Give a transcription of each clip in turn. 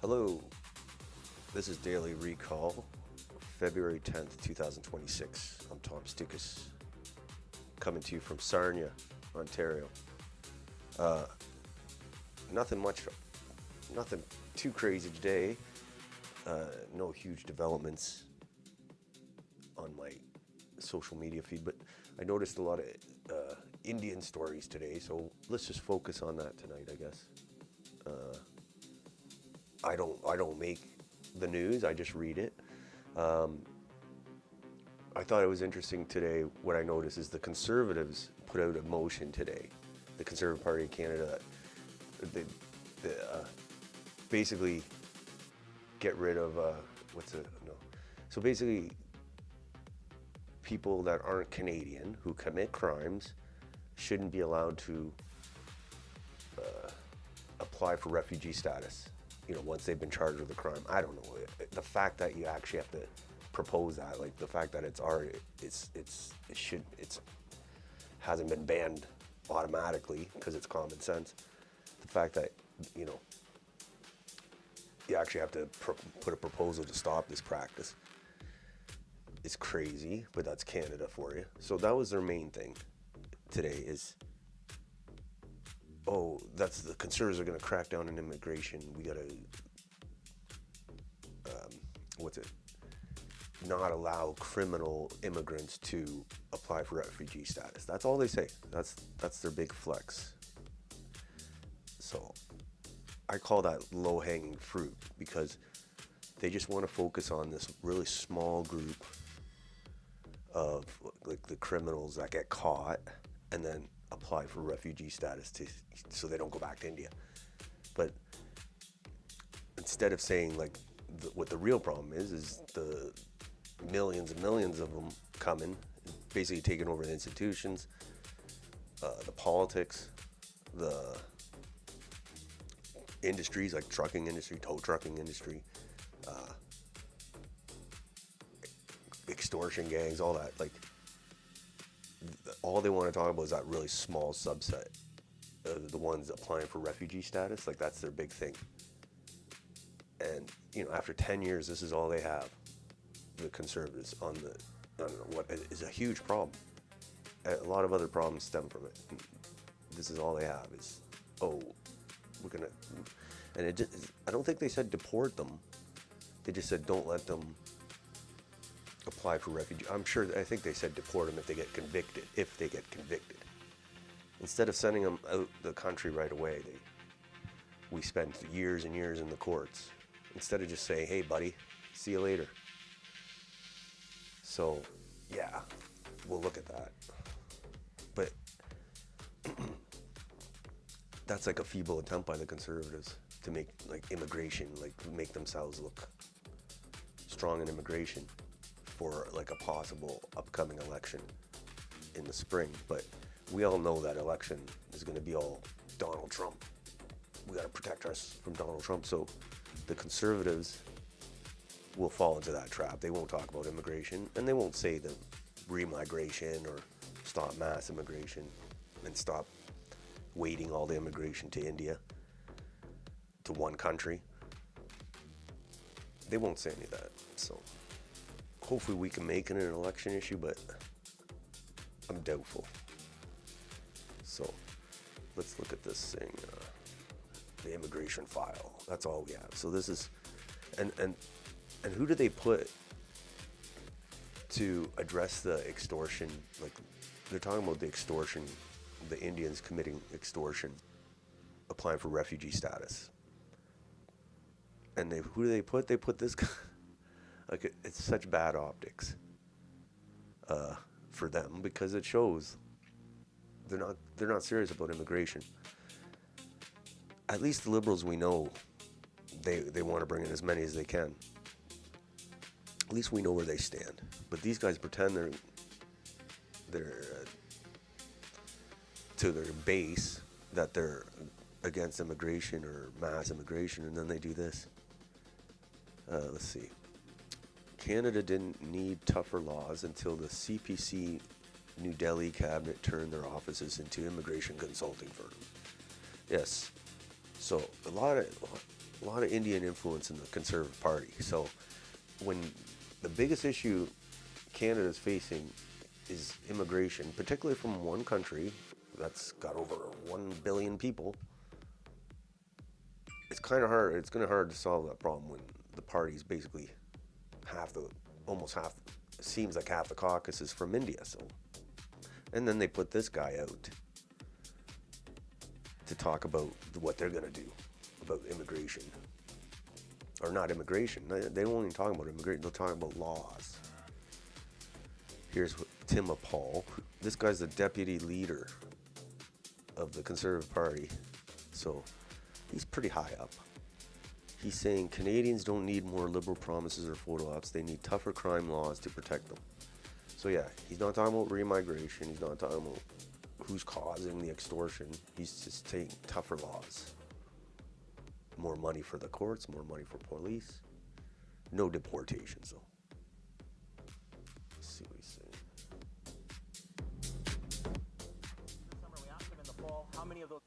Hello, this is Daily Recall, February 10th, 2026. I'm Tom Stoukas, coming to you from Sarnia, Ontario. Nothing too crazy today. No huge developments on my social media feed, but I noticed a lot of Indian stories today, so let's just focus on that tonight, I guess. I don't make the news, I just read it. I thought it was interesting today. What I noticed is the Conservatives put out a motion today, the Conservative Party of Canada, they basically get rid of so basically people that aren't Canadian who commit crimes shouldn't be allowed to apply for refugee status, once they've been charged with a crime. I don't know. The fact that you actually have to propose that, like the fact that it's already, it hasn't been banned automatically because it's common sense. The fact that, you actually have to put a proposal to stop this practice is crazy, but that's Canada for you. So that was their main thing today is, that's the Conservatives are going to crack down on immigration. We got to, not allow criminal immigrants to apply for refugee status. That's all they say. That's their big flex. So I call that low-hanging fruit because they just want to focus on this really small group of like the criminals that get caught and then apply for refugee status so they don't go back to India. But instead of saying like what the real problem is the millions and millions of them coming, basically taking over the institutions, the politics, the industries like trucking industry, tow trucking industry, extortion gangs, all that. Like, all they want to talk about is that really small subset of the ones applying for refugee status. Like, that's their big thing. And, after 10 years, this is all they have, the Conservatives, on I don't know, what is a huge problem. A lot of other problems stem from it. This is all they have is, we're going to, and I don't think they said deport them. They just said don't let them apply for refugee. I think they said deport them if they get convicted. Instead of sending them out the country right away, we spend years and years in the courts. Instead of just saying, hey buddy, see you later. So, yeah, we'll look at that. But that's like a feeble attempt by the Conservatives to make like immigration, like make themselves look strong in immigration for like a possible upcoming election in the spring. But we all know that election is going to be all Donald Trump. We got to protect us from Donald Trump. So the Conservatives will fall into that trap. They won't talk about immigration, and they won't say the remigration or stop mass immigration and stop weighting all the immigration to India, to one country. They won't say any of that. So hopefully we can make it an election issue, but I'm doubtful. So let's look at this thing, the immigration file. That's all we have. So this is, and who do they put to address the extortion? Like, they're talking about the extortion, the Indians committing extortion, applying for refugee status. And who do they put? They put this guy. Like, it's such bad optics for them, because it shows they're not serious about immigration. At least the Liberals, we know they want to bring in as many as they can. At least we know where they stand. But these guys pretend they're to their base that they're against immigration or mass immigration, and then they do this. Let's see. Canada didn't need tougher laws until the CPC New Delhi cabinet turned their offices into immigration consulting firms. Yes. So a lot of a lot of Indian influence in the Conservative Party. So when the biggest issue Canada's facing is immigration, particularly from one country that's got over 1 billion people, it's kind of hard. It's going to be hard to solve that problem when the party's basically almost half, seems like half the caucus is from India. So, and then they put this guy out to talk about what they're going to do about immigration. Or not immigration. They won't even talk about immigration. They'll talk about laws. Here's Tim Paul. This guy's the deputy leader of the Conservative Party. So he's pretty high up. He's saying Canadians don't need more liberal promises or photo ops. They need tougher crime laws to protect them. So yeah, he's not talking about remigration. He's not talking about who's causing the extortion. He's just saying tougher laws. More money for the courts, more money for police. No deportations though. Let's see what he's saying. This summer we asked him in the fall how many of those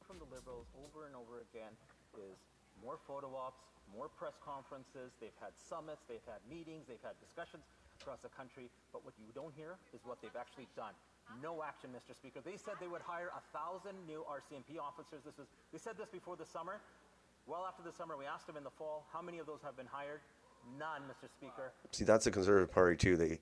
from the Liberals over and over again is more photo ops, more press conferences. They've had summits, they've had meetings, they've had discussions across the country, but what you don't hear is what they've actually done. No action, Mr. Speaker. They said they would hire 1,000 new RCMP officers. They said this before the summer. Well, after the summer, we asked them in the fall, how many of those have been hired? None, Mr. Speaker. See, that's the Conservative Party too.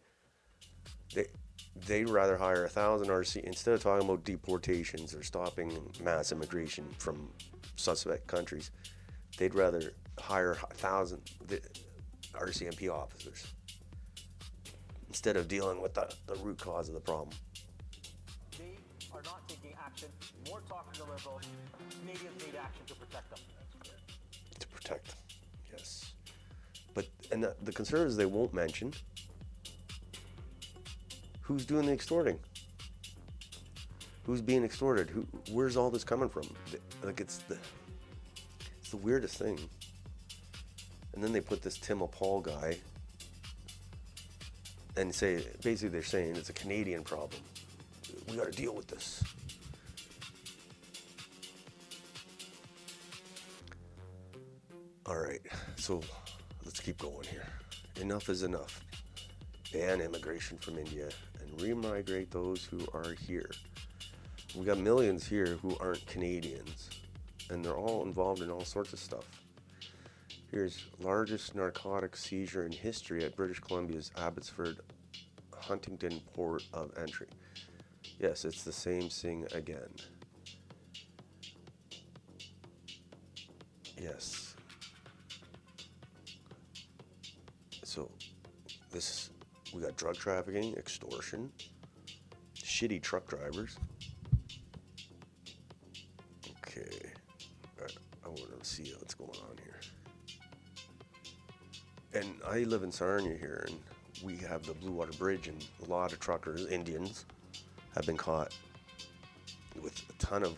They'd rather hire 1,000 RC instead of talking about deportations or stopping mass immigration from suspect countries. They'd rather hire 1,000 RCMP officers instead of dealing with the root cause of the problem. They are not taking action. More talk to the Liberals. Canadians need action to protect them. To protect them, yes. But and the Conservatives, they won't mention who's doing the extorting. Who's being extorted? Where's all this coming from? Like it's the weirdest thing. And then they put this Tim Paul guy and say, basically they're saying it's a Canadian problem. We got to deal with this. All right, so let's keep going here. Enough is enough. Ban immigration from India and remigrate those who are here. We got millions here who aren't Canadians, and they're all involved in all sorts of stuff. Here's largest narcotic seizure in history at British Columbia's Abbotsford Huntington port of entry. Yes, it's the same thing again. Yes. So we got drug trafficking, extortion, shitty truck drivers. Okay, I want to see what's going on here. And I live in Sarnia here, and we have the Blue Water Bridge, and a lot of truckers, Indians, have been caught with a ton of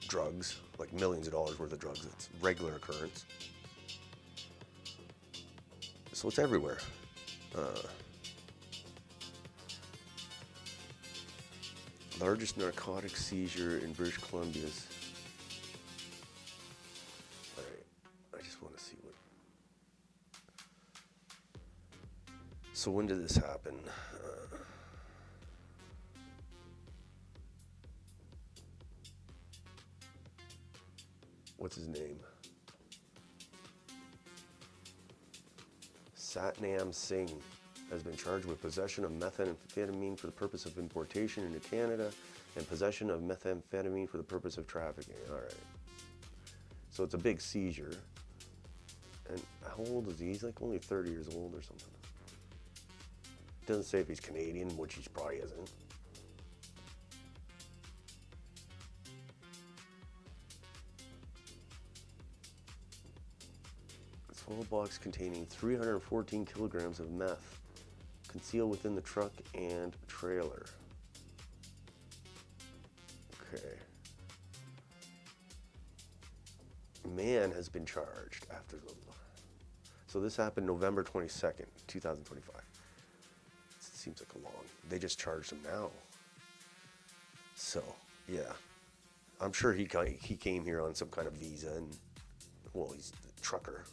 drugs, like millions of dollars worth of drugs. It's a regular occurrence. So it's everywhere. Largest narcotic seizure in British Columbia's. All right, I just want to see what. So when did this happen? What's his name? Satnam Singh has been charged with possession of methamphetamine for the purpose of importation into Canada and possession of methamphetamine for the purpose of trafficking. All right. So it's a big seizure. And how old is he? He's like only 30 years old or something. Doesn't say if he's Canadian, which he probably isn't. A 12 box containing 314 kilograms of meth concealed within the truck and trailer. Okay. Man has been charged after the. So this happened November 22nd, 2025. Seems like a long. They just charged him now. So, yeah. I'm sure he came here on some kind of visa, and well, he's a trucker.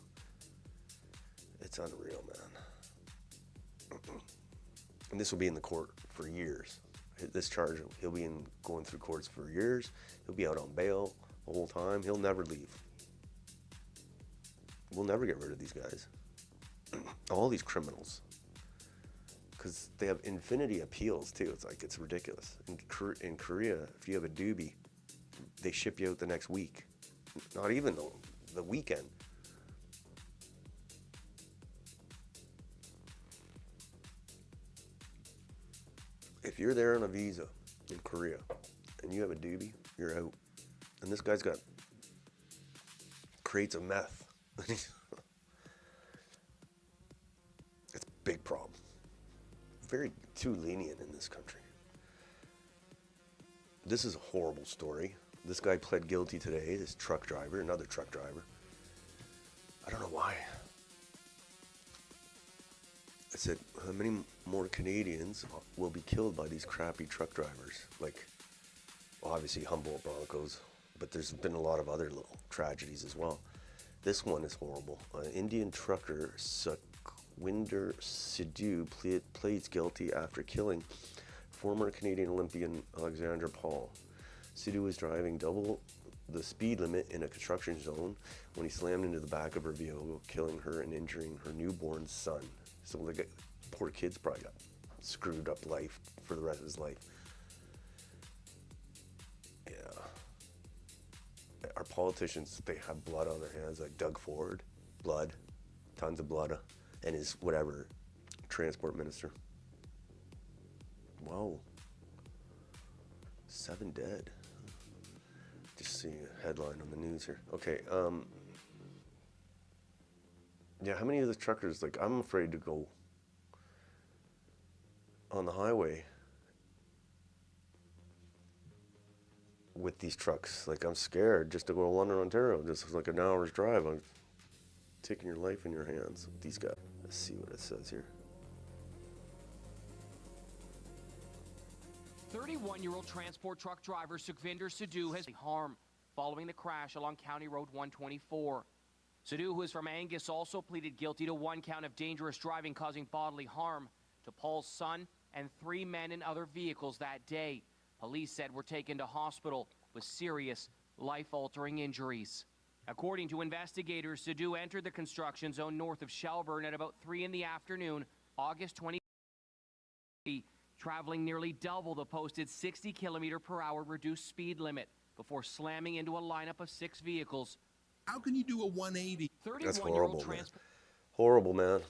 It's unreal, man. And this will be in the court for years. This charge, he'll be going through courts for years. He'll be out on bail the whole time. He'll never leave. We'll never get rid of these guys. All these criminals. Because they have infinity appeals too. It's like, it's ridiculous. In Korea, if you have a doobie, they ship you out the next week. Not even the weekend. If you're there on a visa in Korea and you have a doobie, you're out. And this guy's got crates of meth. It's a big problem. Very too lenient in this country. This is a horrible story. This guy pled guilty today, this truck driver, another truck driver. I don't know why. I said, how many more Canadians will be killed by these crappy truck drivers? Like, well, obviously Humboldt Broncos, but there's been a lot of other little tragedies as well. This one is horrible. An Indian trucker, Sukhwinder Sidhu, pleads guilty after killing former Canadian Olympian Alexandra Paul. Sidhu was driving double the speed limit in a construction zone when he slammed into the back of her vehicle, killing her and injuring her newborn son. So the poor kid's probably got screwed up life for the rest of his life. Yeah. Our politicians, they have blood on their hands, like Doug Ford, blood, tons of blood, and his whatever, transport minister. Wow. 7 dead. Just seeing a headline on the news here. Okay, yeah, how many of the truckers, like, I'm afraid to go on the highway with these trucks. Like, I'm scared just to go to London, Ontario. Just like an hour's drive. I'm taking your life in your hands with these guys. Let's see what it says here. 31-year-old transport truck driver Sukhwinder Sidhu has been harmed following the crash along County Road 124. Sidhu, who is from Angus, also pleaded guilty to 1 count of dangerous driving causing bodily harm to Paul's son and 3 men in other vehicles that day. Police said were taken to hospital with serious, life-altering injuries. According to investigators, Sidhu entered the construction zone north of Shelburne at about 3 in the afternoon, August 20, traveling nearly double the posted 60-kilometer-per-hour reduced speed limit before slamming into a lineup of 6 vehicles. How can you do a 180? That's horrible, man. Horrible, man.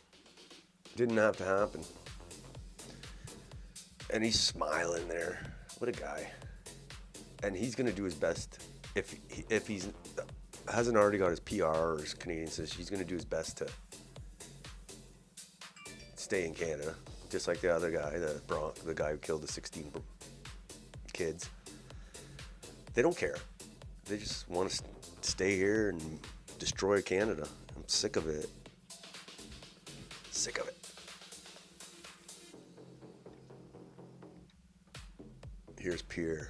Didn't have to happen. And he's smiling there. What a guy. And he's going to do his best. If he's hasn't already got his PR or his Canadian citizenship, he's going to do his best to stay in Canada. Just like the other guy, the guy who killed the 16 kids. They don't care. They just want to stay here and destroy Canada. I'm sick of it. Sick of it. Here's Pierre.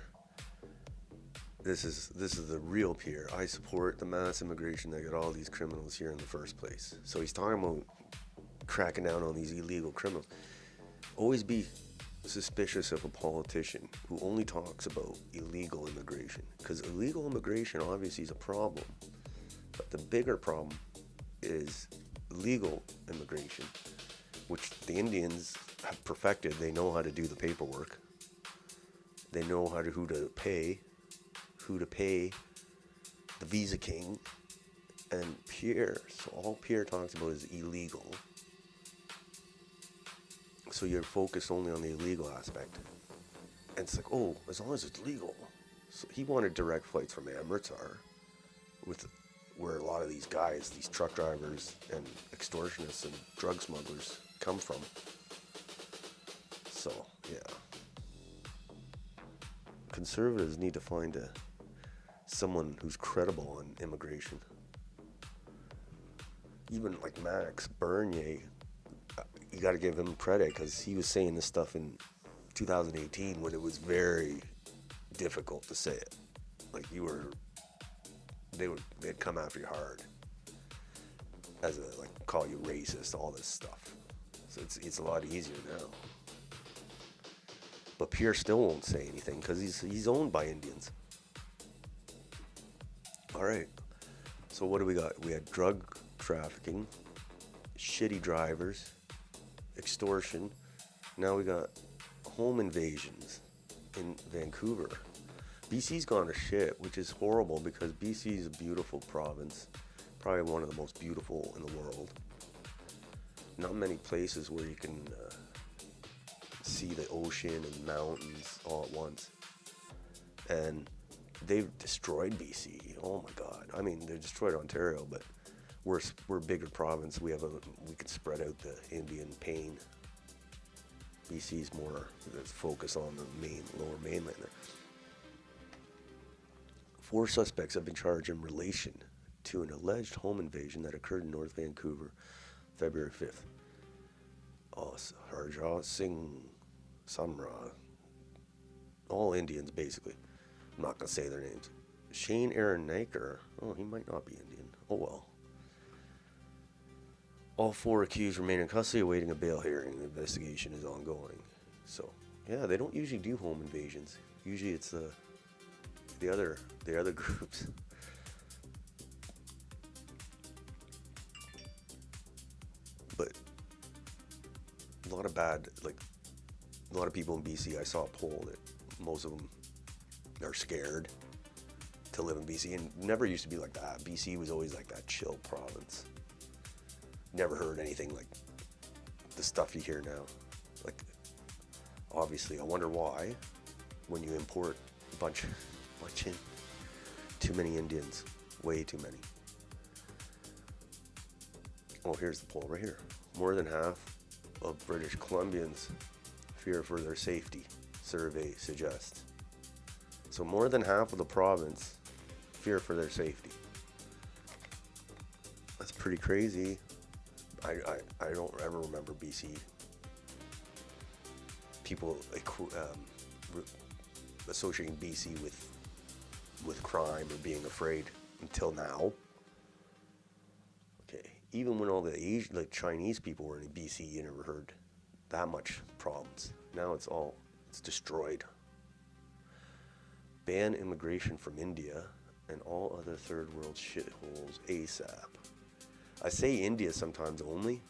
This is the real Pierre. I support the mass immigration that got all these criminals here in the first place. So he's talking about cracking down on these illegal criminals. Always be suspicious of a politician who only talks about illegal immigration, because illegal immigration obviously is a problem, but the bigger problem is legal immigration, which the Indians have perfected. They know how to do the paperwork. They know who to pay the visa king, and Pierre. So all Pierre talks about is illegal. So you're focused only on the illegal aspect. And it's like, oh, as long as it's legal. So he wanted direct flights from Amritsar, where a lot of these guys, these truck drivers and extortionists and drug smugglers come from. So, yeah. Conservatives need to find someone who's credible on immigration. Even like Max Bernier, you got to give him credit, because he was saying this stuff in 2018 when it was very difficult to say it. Like they'd come after you hard. As a, like, call you racist, all this stuff. So it's a lot easier now. But Pierre still won't say anything because he's owned by Indians. All right. So what do we got? We had drug trafficking, shitty drivers, extortion. Now we got home invasions in Vancouver. BC's gone to shit, which is horrible because BC is a beautiful province. Probably one of the most beautiful in the world. Not many places where you can see the ocean and mountains all at once. And they've destroyed BC. Oh my God. I mean, they destroyed Ontario, but we're a bigger province. We can spread out the Indian pain. BC's more focused on the lower mainland there. 4 suspects have been charged in relation to an alleged home invasion that occurred in North Vancouver, February 5th. Harjot Singh, Samra, all Indians basically. I'm not going to say their names. Shane Aaron Naker, oh, he might not be Indian. Oh well. All 4 accused remain in custody awaiting a bail hearing. The investigation is ongoing. So, yeah, they don't usually do home invasions. Usually it's the other groups. But a lot of people in BC, I saw a poll that most of them are scared to live in BC, and never used to be like that. BC was always like that chill province. Never heard anything like the stuff you hear now. Like, obviously, I wonder why when you import a bunch in, too many Indians, way too many. Oh, here's the poll right here. More than half of British Columbians fear for their safety, survey suggests. So more than half of the province fear for their safety. That's pretty crazy. I don't ever remember BC people associating BC with crime or being afraid until now. Okay, even when all the Chinese people were in BC, you never heard that much problems. Now it's destroyed. Ban immigration from India and all other third world shitholes ASAP. I say India sometimes only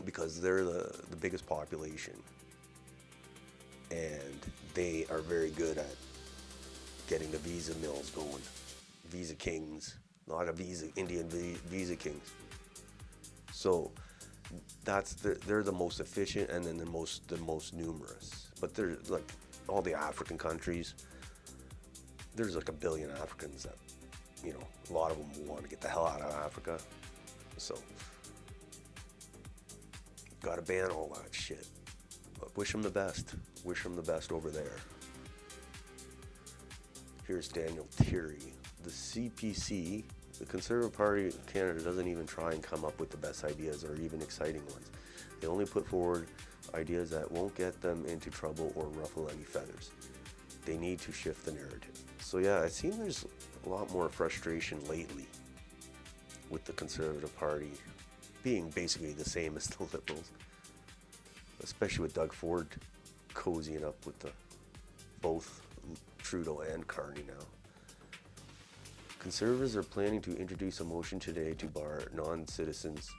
because they're the biggest population and they are very good at getting the visa mills going. Visa kings, a lot of Indian visa kings. So they're the most efficient and then the most numerous. But they're like all the African countries, there's like 1 billion Africans that, a lot of them want to get the hell out of Africa. So, gotta ban all that shit. But wish them the best. Wish them the best over there. Here's Daniel Thierry. The CPC, the Conservative Party of Canada, doesn't even try and come up with the best ideas or even exciting ones. They only put forward ideas that won't get them into trouble or ruffle any feathers. They need to shift the narrative. So yeah, it seems there's a lot more frustration lately with the Conservative Party being basically the same as the Liberals, especially with Doug Ford cozying up with both Trudeau and Carney now. Conservatives are planning to introduce a motion today to bar non-citizens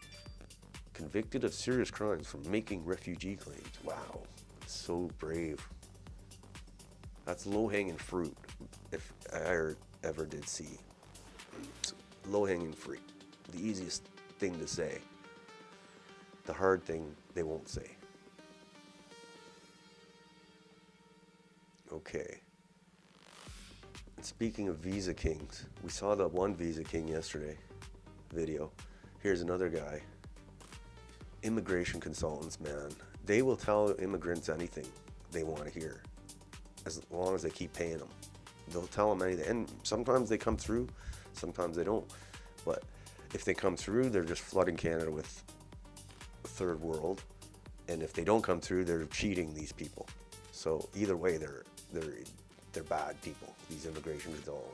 convicted of serious crimes from making refugee claims. Wow, so brave. That's low-hanging fruit, if I ever did see. Low-hanging fruit. The easiest thing to say. The hard thing they won't say. Okay. And speaking of Visa Kings, we saw the one Visa King yesterday video. Here's another guy. Immigration consultants, man. They will tell immigrants anything they want to hear, as long as they keep paying them. They'll tell them anything. And sometimes they come through, sometimes they don't. But if they come through, they're just flooding Canada with third world. And if they don't come through, they're cheating these people. So either way, they're they're bad people. These immigration is all,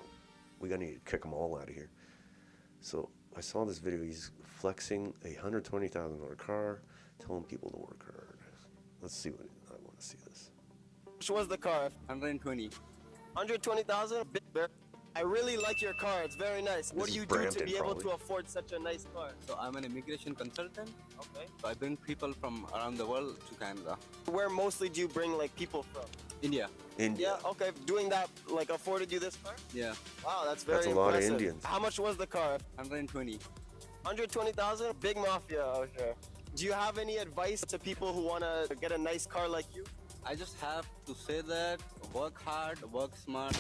we gotta need to kick them all out of here. So I saw this video. He's flexing a $120,000 car, telling people to work hard. Let's see what I want to see this. How much was the car? 120. 120,000? Big bear. I really like your car. It's very nice. What This do you is do to Brampton, be able probably. to afford such a nice car? So I'm an immigration consultant. Okay. So I bring people from around the world to Canada. Where mostly do you bring like people from? India. India. Yeah, okay. Doing that like afforded you this car? Yeah. Wow, that's very That's a impressive. lot of Indians. How much was the car? 120. 120,000? Big mafia out here. Do you have any advice to people who want to get a nice car like you? I just have to say that work hard, work smart.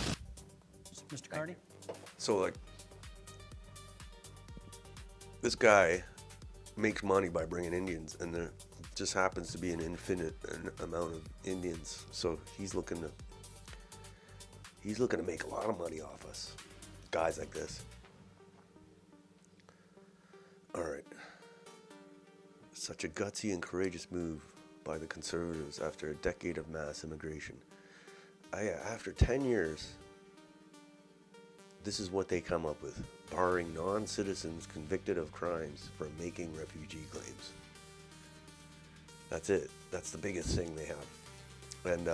Mr. Carney? So like, this guy makes money by bringing Indians, and there just happens to be an infinite amount of Indians. So he's looking to make a lot of money off us, guys like this. All right. Such a gutsy and courageous move by the Conservatives after a decade of mass immigration. After 10 years, this is what they come up with, barring non-citizens convicted of crimes from making refugee claims. That's it. That's the biggest thing they have. And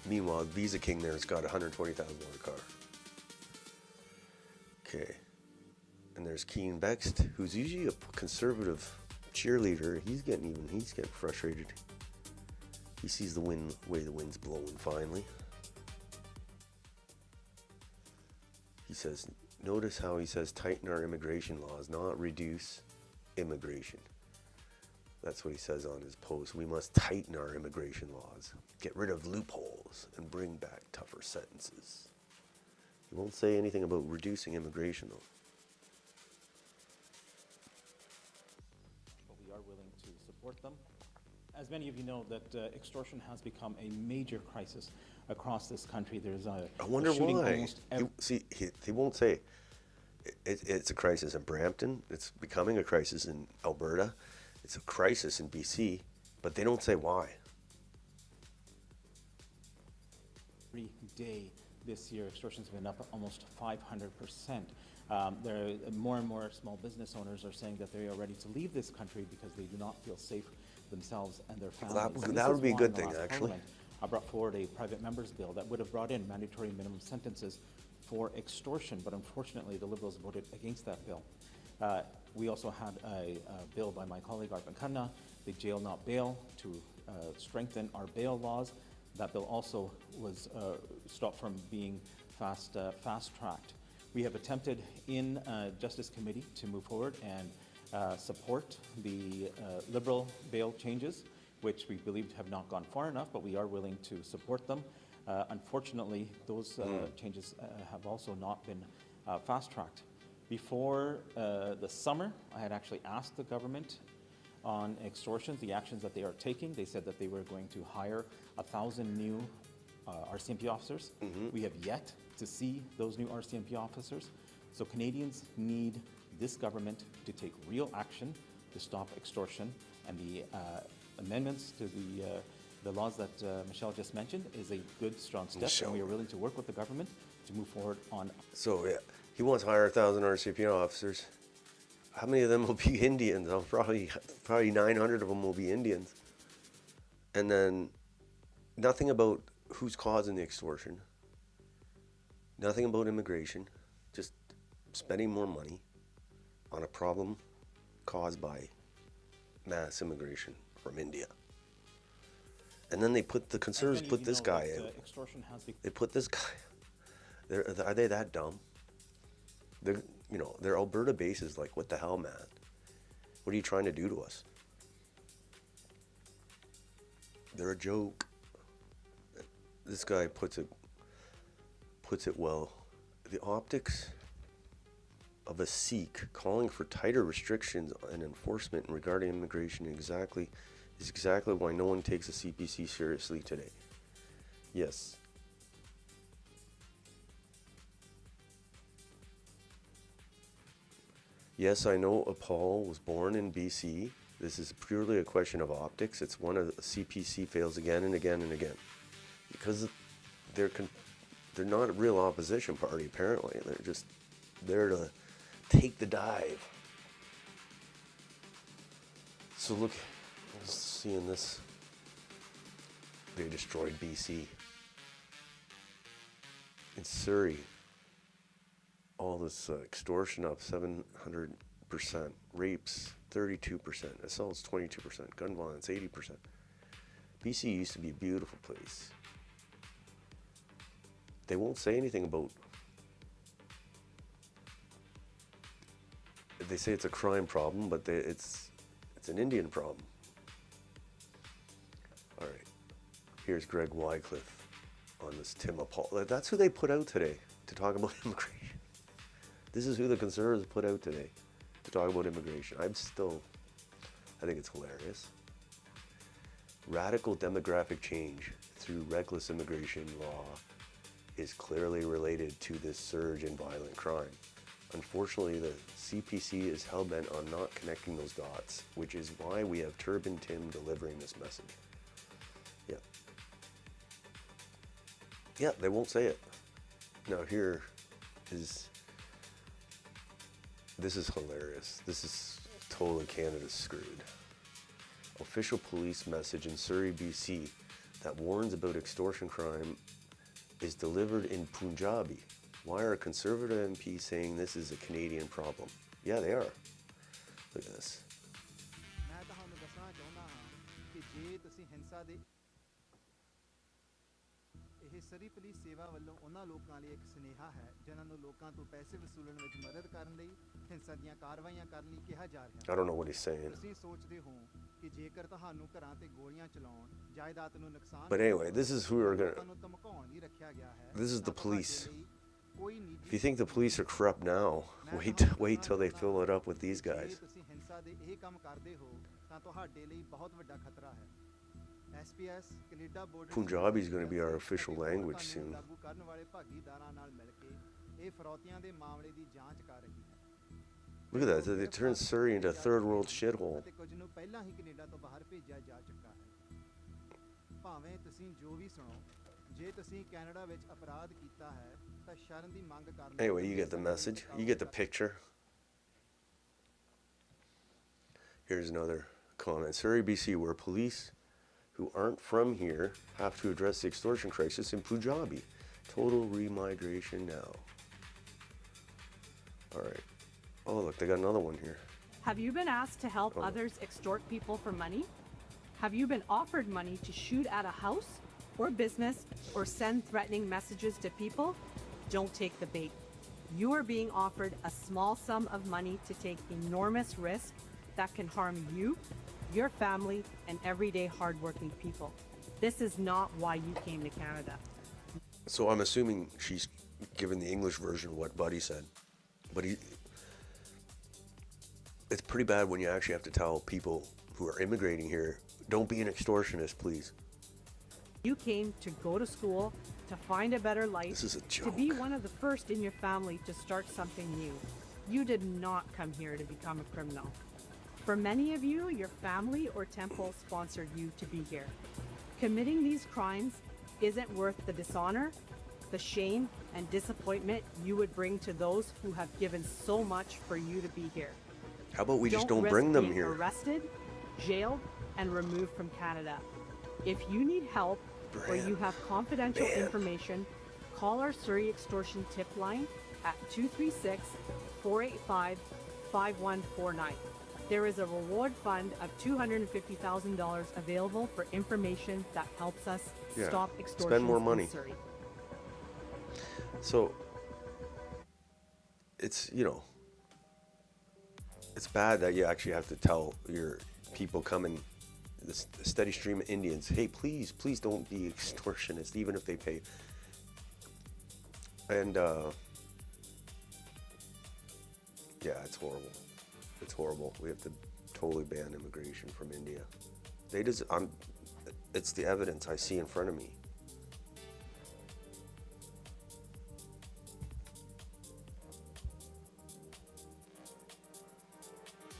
meanwhile, Visa King there's got a $120,000 car. Okay. And there's Keane Bext, who's usually a conservative cheerleader. He's getting frustrated. He sees the way the wind's blowing finally. He says, notice how he says tighten our immigration laws, not reduce immigration. That's what he says on his post. We must tighten our immigration laws, get rid of loopholes, and bring back tougher sentences. He won't say anything about reducing immigration, though. But we are willing to support them. As many of you know, that extortion has become a major crisis across this country. There's a I wonder shooting why. almost He won't say it's a crisis in Brampton. It's becoming a crisis in Alberta. It's a crisis in BC, but they don't say why. every day this year, extortion's been up almost 500%. There are more and more small business owners are saying that they are ready to leave this country because they do not feel safe themselves and their families. And that this would is be a why good in the thing, last actually. Parliament, I brought forward a private member's bill that would have brought in mandatory minimum sentences for extortion, but unfortunately the Liberals voted against that bill. We also had a bill by my colleague Arpan Khanna, the jail not bail, to strengthen our bail laws. That bill also was stopped from being fast-tracked. We have attempted in Justice Committee to move forward and support the Liberal bail changes, which we believed have not gone far enough, but we are willing to support them. Unfortunately, those changes have also not been fast-tracked. Before the summer, I had actually asked the government on extortions, the actions that they are taking. They said that they were going to hire 1,000 new RCMP officers. We have yet to see those new RCMP officers. So Canadians need this government to take real action to stop extortion, and the amendments to the laws that Michelle just mentioned is a good, strong step, and we are willing to work with the government to move forward on. So yeah, he wants to hire 1,000 RCMP officers. How many of them will be Indians? Oh, probably 900 of them will be Indians. And then nothing about who's causing the extortion. Nothing about immigration. Just spending more money on a problem caused by mass immigration from India. And then they put the Conservatives put this guy in. Extortion has become. They put this guy. Are they that dumb? Their Alberta base is like, what the hell, man? What are you trying to do to us? They're a joke. This guy puts it well. The optics of a Sikh calling for tighter restrictions and enforcement regarding immigration is exactly why no one takes the CPC seriously today. Yes. Yes, I know Paul was born in BC. This is purely a question of optics. It's one of the CPC fails again and again and again. because they're not a real opposition party, apparently. They're just there to take the dive. So look, seeing this, they destroyed BC. In Surrey, all this extortion up 700%, rapes 32%, assaults 22%, gun violence 80%. BC used to be a beautiful place. They won't say anything about, they say it's a crime problem, but it's an Indian problem. All right, here's Greg Wycliffe on this Tim Apol. That's who they put out today to talk about immigration. This is who the Conservatives put out today to talk about immigration. I think it's hilarious. Radical demographic change through reckless immigration law is clearly related to this surge in violent crime. Unfortunately, the CPC is hell-bent on not connecting those dots, which is why we have Turban Tim delivering this message. Yeah. Yeah, they won't say it. Now here is, this is hilarious. This is totally Canada's screwed. Official police message in Surrey, BC that warns about extortion crime is delivered in Punjabi. Why are Conservative MPs saying this is a Canadian problem? Yeah, they are. Look at this. ਇਹ ਸਰੀ police ਸੇਵਾ ਵੱਲੋਂ ਉਹਨਾਂ ਲੋਕਾਂ ਲਈ ਇੱਕ ਸੁਨੇਹਾ ਹੈ ਜਿਨ੍ਹਾਂ ਨੂੰ ਲੋਕਾਂ ਤੋਂ ਪੈਸੇ ਵਸੂਲਣ ਵਿੱਚ ਮਦਦ ਕਰਨ ਲਈ ਹਿੰਸਾ ਦੀਆਂ ਕਾਰਵਾਈਆਂ ਕਰਨ ਲਈ ਕਿਹਾ ਜਾ ਰਿਹਾ ਹੈ। I don't know what he's saying. ਤੁਸੀਂ ਸੋਚਦੇ ਹੋ ਕਿ ਜੇਕਰ ਤੁਹਾਨੂੰ ਘਰਾਂ ਤੇ ਗੋਲੀਆਂ ਚਲਾਉਣ, ਜਾਇਦਾਦ ਨੂੰ ਨੁਕਸਾਨ But anyway, this is who are going to, ਧਮਕਾਉਣ ਲਈ ਰੱਖਿਆ ਗਿਆ ਹੈ। this is the police. If you think the police are corrupt now, wait till they fill it up with these guys. ਤੁਸੀਂ ਹਿੰਸਾ ਦੇ ਇਹ ਕੰਮ ਕਰਦੇ ਹੋ ਤਾਂ ਤੁਹਾਡੇ ਲਈ ਬਹੁਤ ਵੱਡਾ ਖਤਰਾ ਹੈ। SPS Canada board Punjabi is going to be our official language soon. ਲਾਗੂ ਕਰਨ ਵਾਲੇ ਭਾਗੀਦਾਰਾਂ ਨਾਲ ਮਿਲ ਕੇ ਇਹ ਫਰੌਤੀਆਂ ਦੇ ਮਾਮਲੇ ਦੀ ਜਾਂਚ ਕਰ ਰਹੀ ਹੈ। Look at that. They turned Surrey into a third world shithole. ਤੇ ਕੁਝ ਨੂੰ ਪਹਿਲਾਂ ਹੀ ਕੈਨੇਡਾ ਤੋਂ ਬਾਹਰ ਭੇਜਿਆ ਜਾ ਚੁੱਕਾ ਹੈ। ਭਾਵੇਂ ਤੁਸੀਂ ਜੋ ਵੀ ਸੁਣੋ, ਜੇ ਤੁਸੀਂ ਕੈਨੇਡਾ ਵਿੱਚ ਅਪਰਾਧ ਕੀਤਾ ਹੈ ਤਾਂ ਸ਼ਰਨ ਦੀ ਮੰਗ ਕਰਨ Anyway, you get the message. You get the picture. Here's another comment. Surrey, BC, where police who aren't from here have to address the extortion crisis in Punjabi. Total remigration now. All right. Oh, look, they got another one here. Have you been asked to help others extort people for money? Have you been offered money to shoot at a house or business or send threatening messages to people? Don't take the bait. You are being offered a small sum of money to take enormous risk that can harm you, your family, and everyday hardworking people. This is not why you came to Canada. So I'm assuming she's given the English version of what Buddy said. But it's pretty bad when you actually have to tell people who are immigrating here, don't be an extortionist, please. You came to go to school, to find a better life, This is a to be joke. one of the first in your family to start something new. You did not come here to become a criminal. For many of you, your family or temple sponsored you to be here. Committing these crimes isn't worth the dishonor, the shame, and disappointment you would bring to those who have given so much for you to be here. How about we just don't risk bring them being here? arrested, jailed, and removed from Canada. If you need help or you have confidential information, call our Surrey Extortion Tip line at 236-485-5149. There is a reward fund of $250,000 available for information that helps us stop extortion spend more money. in Surrey. So it's, it's bad that you actually have to tell your people coming, the steady stream of Indians, hey, please don't be extortionists, even if they pay. And yeah, it's horrible. It's horrible. We have to totally ban immigration from India. It's the evidence I see in front of me.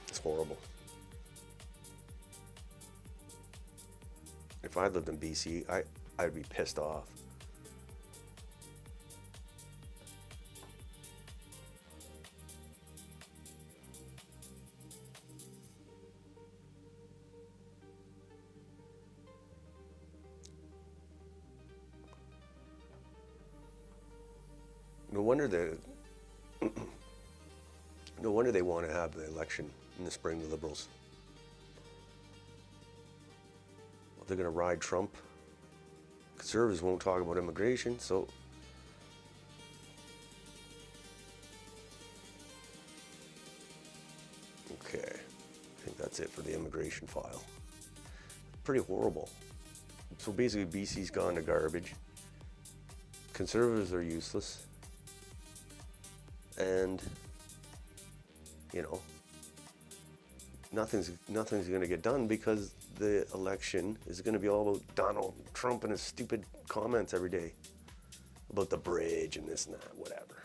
It's horrible. If I lived in BC, I'd be pissed off. No wonder they want to have the election in the spring, the Liberals. Well, they're going to ride Trump. Conservatives won't talk about immigration, so okay. I think that's it for the immigration file. Pretty horrible. So basically BC's gone to garbage. Conservatives are useless. And you know, nothing's going to get done because the election is going to be all about Donald Trump and his stupid comments every day about the bridge and this and that, whatever.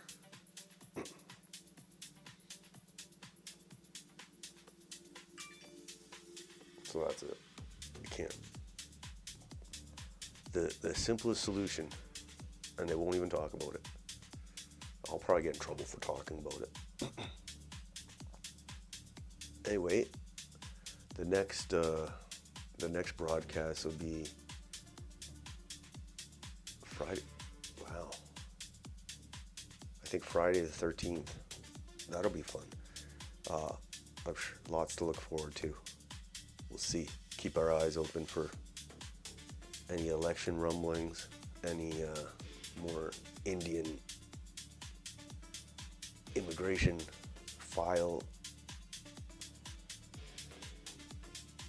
So that's it. You can't. The simplest solution, and they won't even talk about it. I'll probably get in trouble for talking about it. Anyway, the next broadcast will be Friday. Wow. I think Friday the 13th. That'll be fun. I've lots to look forward to. We'll see. Keep our eyes open for any election rumblings, any more Indian immigration file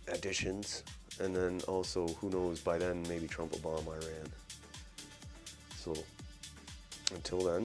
additions, and then also, who knows, by then maybe Trump will bomb Iran. So until then,